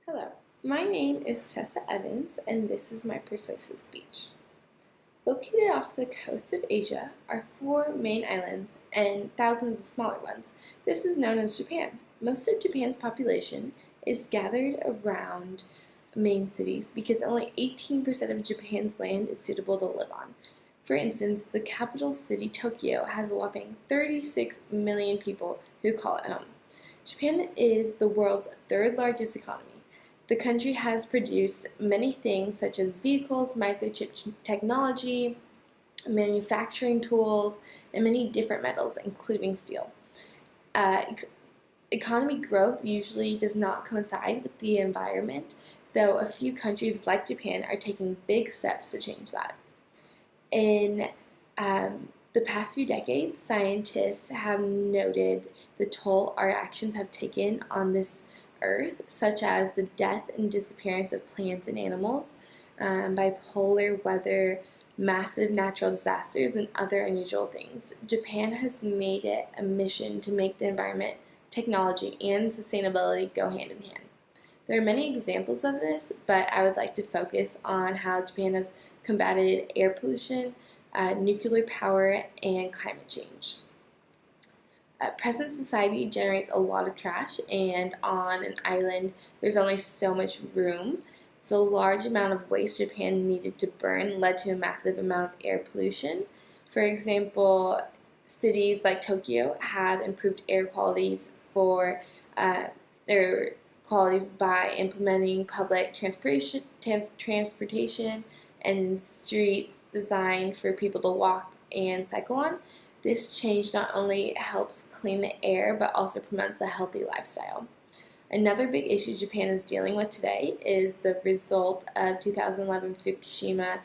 Hello, my name is Tessa Evans, and this is my Persuasive speech. Located off the coast of Asia are four main islands and thousands of smaller ones. This is known as Japan. Most of Japan's population is gathered around main cities because only 18% of Japan's land is suitable to live on. For instance, the capital city, Tokyo, has a whopping 36 million people who call it home. Japan is the world's third largest economy. The country has produced many things such as vehicles, microchip technology, manufacturing tools, and many different metals, including steel. Economy growth usually does not coincide with the environment, though a few countries like Japan are taking big steps to change that. In the past few decades, scientists have noted the toll our actions have taken on this Earth, such as the death and disappearance of plants and animals, bipolar weather, massive natural disasters, and other unusual things. Japan has made it a mission to make the environment, technology, and sustainability go hand in hand. There are many examples of this, but I would like to focus on how Japan has combated air pollution, nuclear power, and climate change. Present society generates a lot of trash, and on an island, there's only so much room. The large amount of waste Japan needed to burn led to a massive amount of air pollution. For example, cities like Tokyo have improved air qualities by implementing public transportation and streets designed for people to walk and cycle on. This change not only helps clean the air, but also promotes a healthy lifestyle. Another big issue Japan is dealing with today is the result of 2011 Fukushima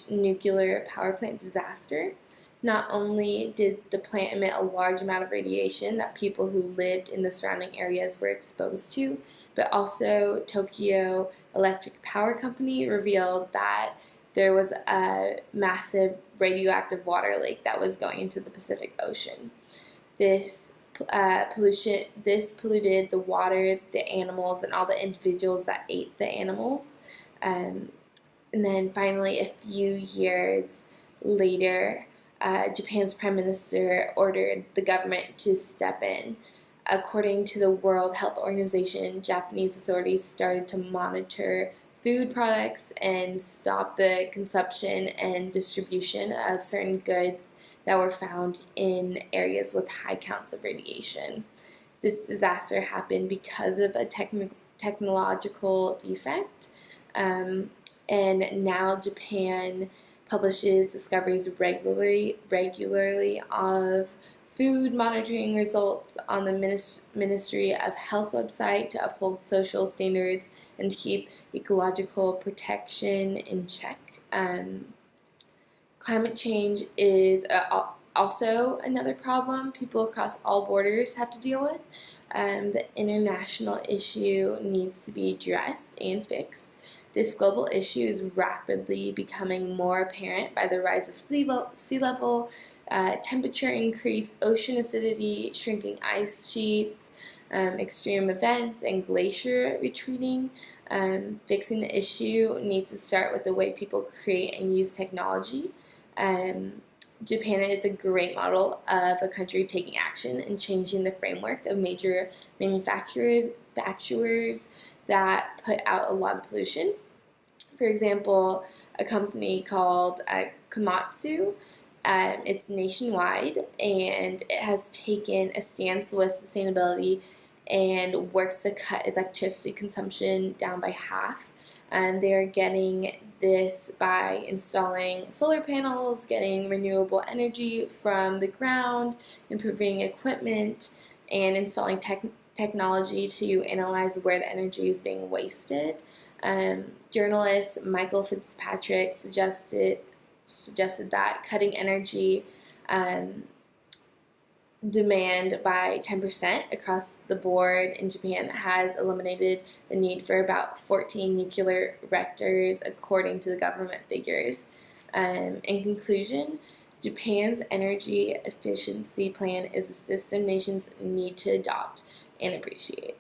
nuclear power plant disaster. Not only did the plant emit a large amount of radiation that people who lived in the surrounding areas were exposed to, but also Tokyo Electric Power Company revealed that there was a massive radioactive water lake that was going into the Pacific Ocean. This polluted the water, the animals, and all the individuals that ate the animals. And then finally, a few years later, Japan's prime minister ordered the government to step in. According to the World Health Organization, Japanese authorities started to monitor food products and stop the consumption and distribution of certain goods that were found in areas with high counts of radiation. This disaster happened because of a technological defect, and now Japan publishes discoveries regularly of food monitoring results on the Ministry of Health website to uphold social standards and to keep ecological protection in check. Climate change is also another problem people across all borders have to deal with. The international issue needs to be addressed and fixed. This global issue is rapidly becoming more apparent by the rise of sea level, temperature increase, ocean acidity, shrinking ice sheets, extreme events, and glacier retreating. Fixing the issue needs to start with the way people create and use technology. Japan is a great model of a country taking action and changing the framework of major manufacturers that put out a lot of pollution. For example, a company called Komatsu, it's nationwide, and it has taken a stance with sustainability and works to cut electricity consumption down by half. And they're getting this by installing solar panels, getting renewable energy from the ground, improving equipment, and installing technology to analyze where the energy is being wasted. Journalist Michael Fitzpatrick suggested that cutting energy demand by 10% across the board in Japan has eliminated the need for about 14 nuclear reactors, according to the government figures. In conclusion, Japan's energy efficiency plan is a system nations need to adopt and appreciate.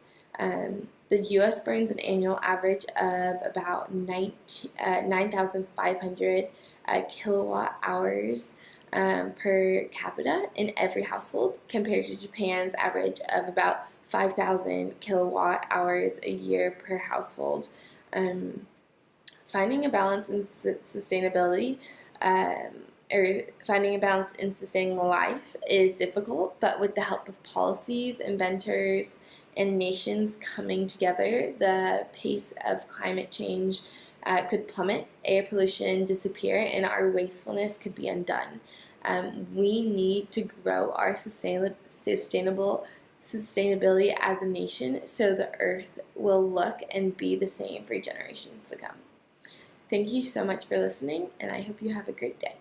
The U.S. burns an annual average of about 9,500 kilowatt hours per capita in every household, compared to Japan's average of about 5,000 kilowatt hours a year per household. Finding a balance in sustainability or finding a balance in sustaining life is difficult, but with the help of policies, inventors, and nations coming together, the pace of climate change could plummet, air pollution disappear, and our wastefulness could be undone. We need to grow our sustainability as a nation so the earth will look and be the same for generations to come. Thank you so much for listening, and I hope you have a great day.